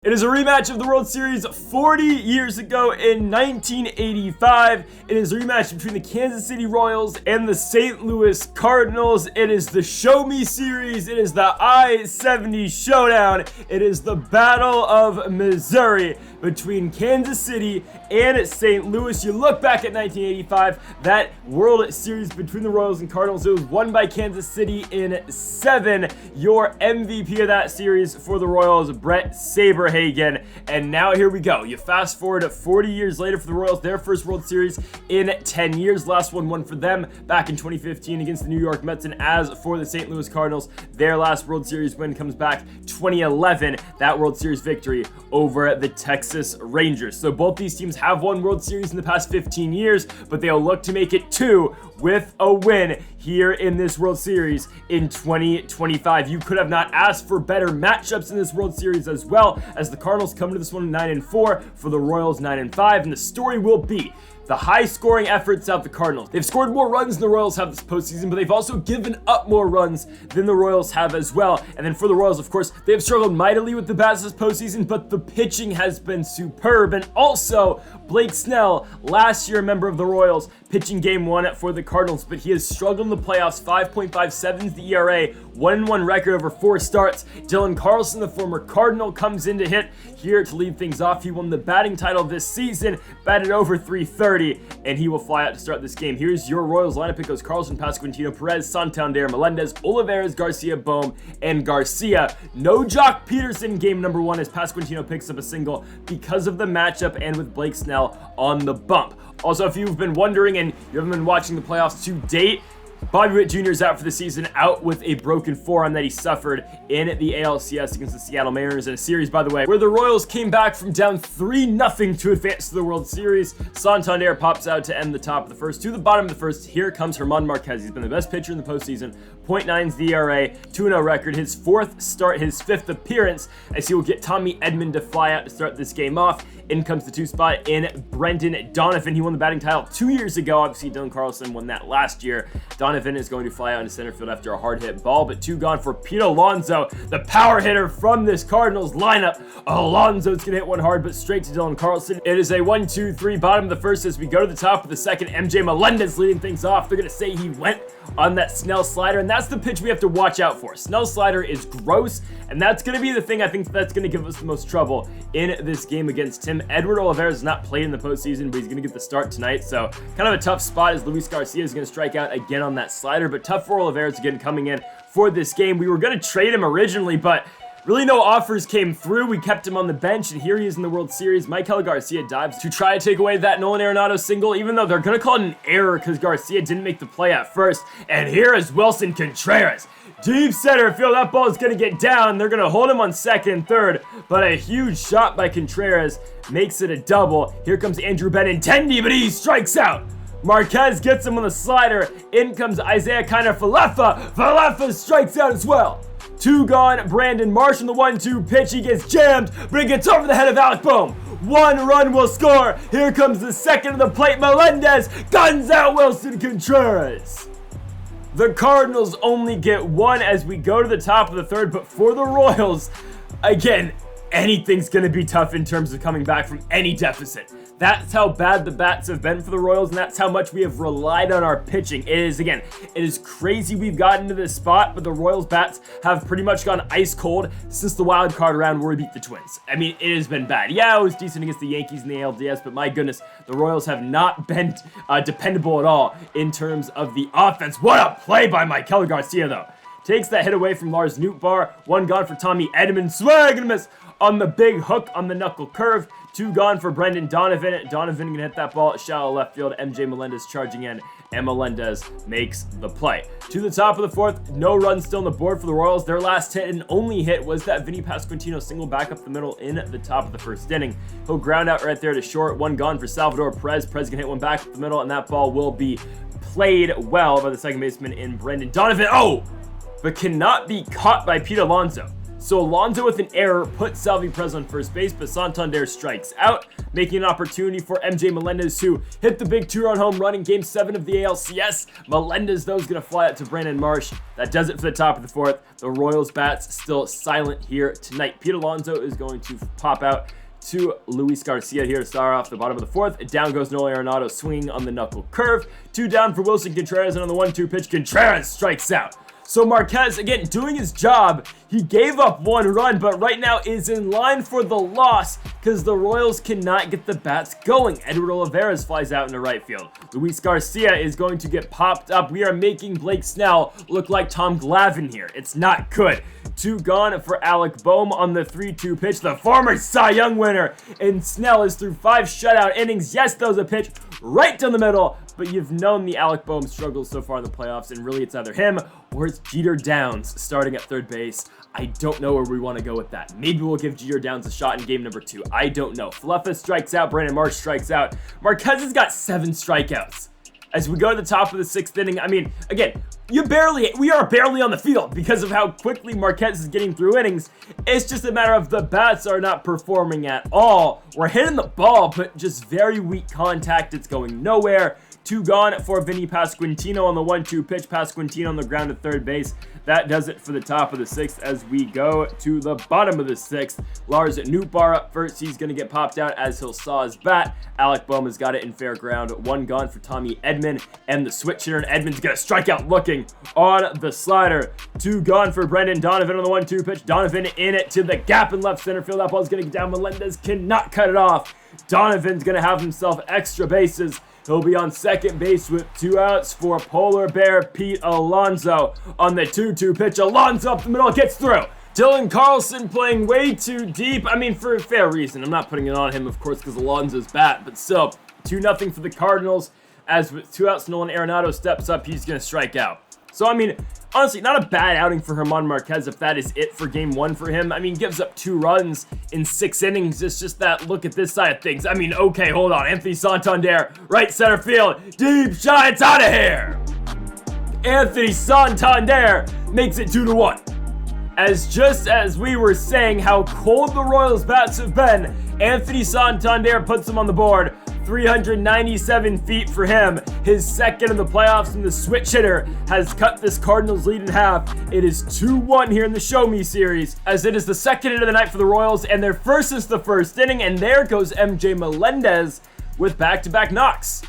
It is a rematch of the World Series 40 years ago in 1985. It is a rematch between the Kansas City Royals and the St. Louis Cardinals. It is the Show Me Series. It is the I-70 Showdown. It is the Battle of Missouri between Kansas City and St. Louis. You look back at 1985, that World Series between the Royals and Cardinals, it was won by Kansas City in 7. Your MVP of that series for the Royals, Brett Saberhagen. And now here we go. You fast forward to 40 years later for the Royals, their first World Series in 10 years. Last one won for them back in 2015 against the New York Mets. And as for the St. Louis Cardinals, their last World Series win comes back 2011, that World Series victory over the Texas Rangers. So both these teams have won World Series in the past 15 years, but they'll look to make it 2 with a win here in this World Series in 2025. You could have not asked for better matchups in this World Series, as well as the Cardinals come to this one 9-4, for the Royals 9-5, and the story will be the high-scoring efforts of the Cardinals. They've scored more runs than the Royals have this postseason, but they've also given up more runs than the Royals have as well. And then for the Royals, of course, they've struggled mightily with the bats this postseason, but the pitching has been superb. And also, Blake Snell, last year a member of the Royals, pitching game 1 for the Cardinals, but he has struggled in the playoffs. 5.57 is the ERA, 1-1 record over 4 starts. Dylan Carlson, the former Cardinal, comes in to hit here to lead things off. He won the batting title this season, batted over .330, and he will fly out to start this game. Here's your Royals lineup. It goes Carlson, Pasquantino, Perez, Santander, Melendez, Olivares, Garcia, Bohm, and Garcia. No Jock Peterson game number 1 as Pasquantino picks up a single because of the matchup and with Blake Snell on the bump. Also, if you've been wondering and you haven't been watching the playoffs to date, Bobby Witt Jr. is out for the season, out with a broken forearm that he suffered in the ALCS against the Seattle Mariners in a series, by the way, where the Royals came back from down 3-0 to advance to the World Series. Santander pops out to end the top of the first. To the bottom of the first, here comes German Marquez. He's been the best pitcher in the postseason. .9's the ERA, 2-0 record, his 4th start, his 5th appearance, as he will get Tommy Edman to fly out to start this game off. In comes the 2 spot in Brendan Donovan. He won the batting title 2 years ago. Obviously, Dylan Carlson won that last year. Donovan is going to fly out into center field after a hard hit ball, but 2 gone for Pete Alonso, the power hitter from this Cardinals lineup. Alonso's going to hit one hard, but straight to Dylan Carlson. It is a 1-2-3 bottom of the first as we go to the top of the second. MJ Melendez leading things off. They're going to say he went on that Snell slider, and that's the pitch we have to watch out for. Snell slider is gross, and that's going to be the thing I think that's going to give us the most trouble in this game against him. Edward Olivares has not played in the postseason, but he's going to get the start tonight, so kind of a tough spot as Luis Garcia is going to strike out again on that slider, but tough for Olivares again coming in for this game. We were going to trade him originally, but really no offers came through. We kept him on the bench, and here he is in the World Series. Maikel Garcia dives to try to take away that Nolan Arenado single, even though they're going to call it an error because Garcia didn't make the play at first. And here is Wilson Contreras. Deep center field, that ball is going to get down. They're going to hold him on second and third, but a huge shot by Contreras makes it a double. Here comes Andrew Benintendi, but he strikes out. Marquez gets him on the slider. In comes Isaiah Kiner-Falefa. Falefa strikes out as well. 2 gone. Brandon Marsh on the 1-2 pitch. He gets jammed, but it gets over the head of Alec Bohm. 1 run will score. Here comes the second of the plate. Melendez guns out Wilson Contreras. The Cardinals only get 1 as we go to the top of the third, but for the Royals, again, anything's going to be tough in terms of coming back from any deficit. That's how bad the bats have been for the Royals, and that's how much we have relied on our pitching. It is crazy we've gotten to this spot, but the Royals bats have pretty much gone ice cold since the wild card round where we beat the Twins. I mean, it has been bad. Yeah, it was decent against the Yankees in the ALDS, but my goodness, the Royals have not been dependable at all in terms of the offense. What a play by Maikel Garcia, though. Takes that hit away from Lars Nootbaar. 1 gone for Tommy Edman. Swag and a miss on the big hook on the knuckle curve. 2 gone for Brendan Donovan. Donovan gonna hit that ball at shallow left field. MJ Melendez charging in, and Melendez makes the play. To the top of the 4th, no runs still on the board for the Royals. Their last hit and only hit was that Vinny Pasquantino single back up the middle in the top of the first inning. He'll ground out right there to short. 1 gone for Salvador Perez. Perez gonna hit one back up the middle, and that ball will be played well by the second baseman in Brendan Donovan. Oh! But cannot be caught by Pete Alonso. So Alonso with an error put Salvi Perez on first base, but Santander strikes out, making an opportunity for MJ Melendez to hit the big 2-run home run in Game 7 of the ALCS. Melendez, though, is going to fly out to Brandon Marsh. That does it for the top of the 4th. The Royals bats still silent here tonight. Pete Alonso is going to pop out to Luis Garcia here to start off the bottom of the 4th. Down goes Nolan Arenado, swinging on the knuckle curve. 2 down for Wilson Contreras, and on the 1-2 pitch, Contreras strikes out. So Marquez, again, doing his job. He gave up 1 run, but right now is in line for the loss because the Royals cannot get the bats going. Edward Olivares flies out into right field. Luis Garcia is going to get popped up. We are making Blake Snell look like Tom Glavine here. It's not good. 2 gone for Alec Boehm on the 3-2 pitch, the former Cy Young winner. And Snell is through 5 shutout innings. Yes, that was a pitch right down the middle, but you've known the Alec Boehm struggles so far in the playoffs, and really it's either him or it's Jeter Downs starting at third base. I don't know where we want to go with that. Maybe we'll give Jeter Downs a shot in game number 2. I don't know. Falefa strikes out. Brandon Marsh strikes out. Marquez has got 7 strikeouts. As we go to the top of the 6th inning, I mean, again, we are barely on the field because of how quickly Marquez is getting through innings. It's just a matter of the bats are not performing at all. We're hitting the ball, but just very weak contact. It's going nowhere. 2 gone for Vinny Pasquantino on the 1-2 pitch. Pasquantino on the ground at third base. That does it for the top of the 6th as we go to the bottom of the 6th. Lars Nootbaar up first. He's going to get popped out as he'll saw his bat. Alec Boehm has got it in fair ground. 1 gone for Tommy Edman and the switch hitter. And Edman's going to strike out looking on the slider. 2 gone for Brendan Donovan on the 1-2 pitch. Donovan in it to the gap in left center field. That ball's going to get down. Melendez cannot cut it off. Donovan's going to have himself extra bases. He'll be on second base with 2 outs for Polar Bear Pete Alonso. On the 2-2 pitch, Alonso up the middle, gets through. Dylan Carlson playing way too deep. I mean, for a fair reason. I'm not putting it on him, of course, because Alonso's bat. But still, 2-0 for the Cardinals. As with 2 outs, Nolan Arenado steps up. He's going to strike out. So, I mean, honestly, not a bad outing for German Marquez if that is it for game 1 for him. I mean, gives up 2 runs in 6 innings. It's just that look at this side of things. I mean, okay, hold on. Anthony Santander, right center field. Deep shot, it's out of here. Anthony Santander makes it 2-1. Just as we were saying how cold the Royals bats have been, Anthony Santander puts them on the board. 397 feet for him, his 2nd in the playoffs, and the switch hitter has cut this Cardinals lead in half. It is 2-1 here in the Show Me series, as it is the 2nd hit of the night for the Royals, and their first is the 1st inning, and there goes MJ Melendez with back-to-back knocks.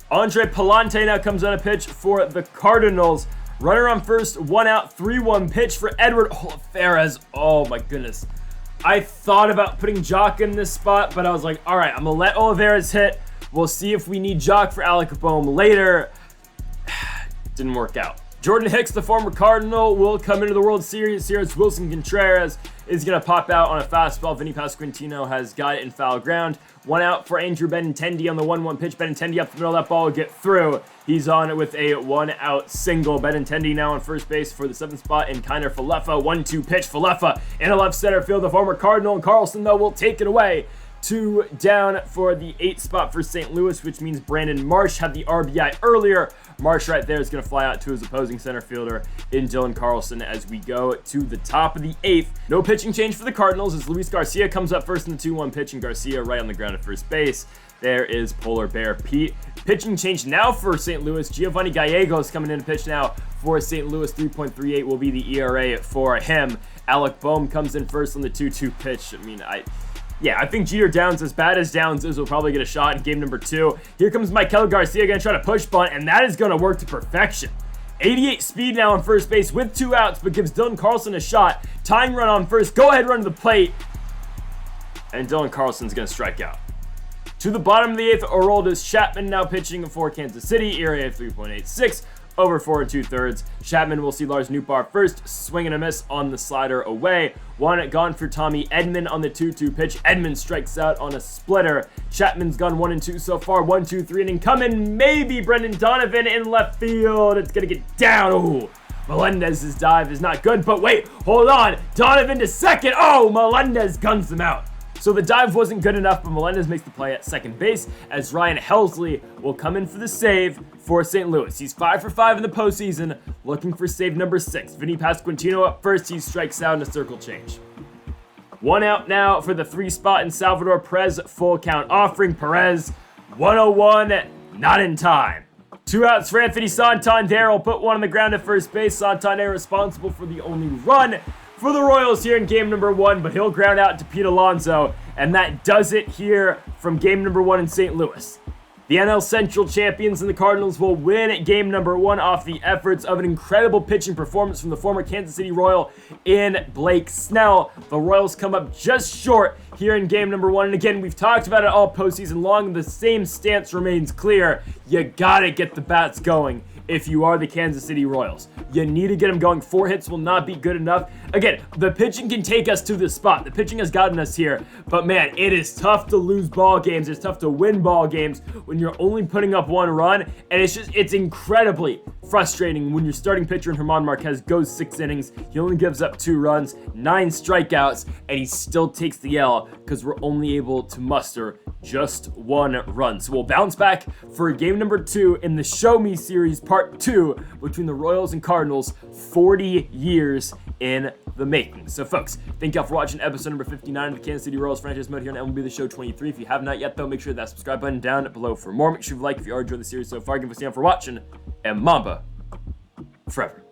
Andre Palante now comes on a pitch for the Cardinals. Runner on first, 1 out, 3-1 pitch for Edward Olivares. Oh my goodness. I thought about putting Jock in this spot, but I was like, all right, I'm going to let Olivares hit. We'll see if we need Jock for Alec Boehm later. Didn't work out. Jordan Hicks, the former Cardinal, will come into the World Series here as Wilson Contreras is going to pop out on a fastball. Vinny Pasquantino has got it in foul ground. 1 out for Andrew Benintendi on the 1-1 pitch. Benintendi up the middle. That ball will get through. He's on it with a 1-out single. Benintendi now on first base for the 7th spot. And Kiner Falefa. 1-2 pitch. Falefa in a left center field. The former Cardinal and Carlson, though, will take it away. 2 down for the 8th spot for St. Louis, which means Brandon Marsh had the RBI earlier. Marsh right there is going to fly out to his opposing center fielder in Dylan Carlson as we go to the top of the 8th. No pitching change for the Cardinals as Luis Garcia comes up first in the 2-1 pitch, and Garcia right on the ground at first base. There is Polar Bear Pete. Pitching change now for St. Louis. Giovanni Gallegos coming in to pitch now for St. Louis. 3.38 will be the ERA for him. Alec Boehm comes in first on the 2-2 pitch. I think Jeter Downs, as bad as Downs is, will probably get a shot in game number 2. Here comes Maikel Garcia going to try to push bunt, and that is going to work to perfection. 88 speed now on first base with 2 outs, but gives Dylan Carlson a shot. Tying run on first, go-ahead run to the plate, and Dylan Carlson's going to strike out. To the bottom of the 8th, Aroldis Chapman now pitching for Kansas City, ERA of 3.86. Over 4 2/3. Chapman will see Lars Nootbaar first, swing and a miss on the slider away. 1 gone for Tommy Edman on the 2-2 pitch. Edman strikes out on a splitter. Chapman's gone 1-2 so far. 1-2-3 inning coming. Maybe Brendan Donovan in left field. It's gonna get down. Ooh. Melendez's dive is not good, but wait, hold on. Donovan to second. Oh, Melendez guns him out. So the dive wasn't good enough, but Melendez makes the play at second base as Ryan Helsley will come in for the save for St. Louis. He's 5 for 5 in the postseason, looking for save number 6. Vinny Pasquantino up first. He strikes out in a circle change. 1 out now for the 3 spot in Salvador Perez, full count offering. Perez, 101, not in time. 2 outs for Anthony Santander. Will put 1 on the ground at first base. Santander responsible for the only run for the Royals here in game number 1, but he'll ground out to Pete Alonso, and that does it here from game number 1 in St. Louis. The NL Central champions and the Cardinals will win at game number 1 off the efforts of an incredible pitching performance from the former Kansas City Royal in Blake Snell. The Royals come up just short here in game number 1. And again, we've talked about it all postseason long. The same stance remains clear. You gotta get the bats going if you are the Kansas City Royals. You need to get them going. 4 hits will not be good enough. Again, the pitching can take us to this spot. The pitching has gotten us here. But man, it is tough to lose ball games. It's tough to win ball games when you're only putting up 1 run. And it's incredibly frustrating when your starting pitcher in German Marquez goes 6 innings. He only gives up 2 runs, 9 strikeouts, and he still takes the L because we're only able to muster just 1 run. So we'll bounce back for game number 2 in the Show Me series part 2 between the Royals and Cardinals, 40 years in the making. So folks, thank y'all for watching episode number 59 of the Kansas City Royals franchise mode here on MLB The Show 23. If you have not yet though, make sure that subscribe button down below for more. Make sure you like if you are enjoying the series so far. Give us a hand for watching, and Mamba forever.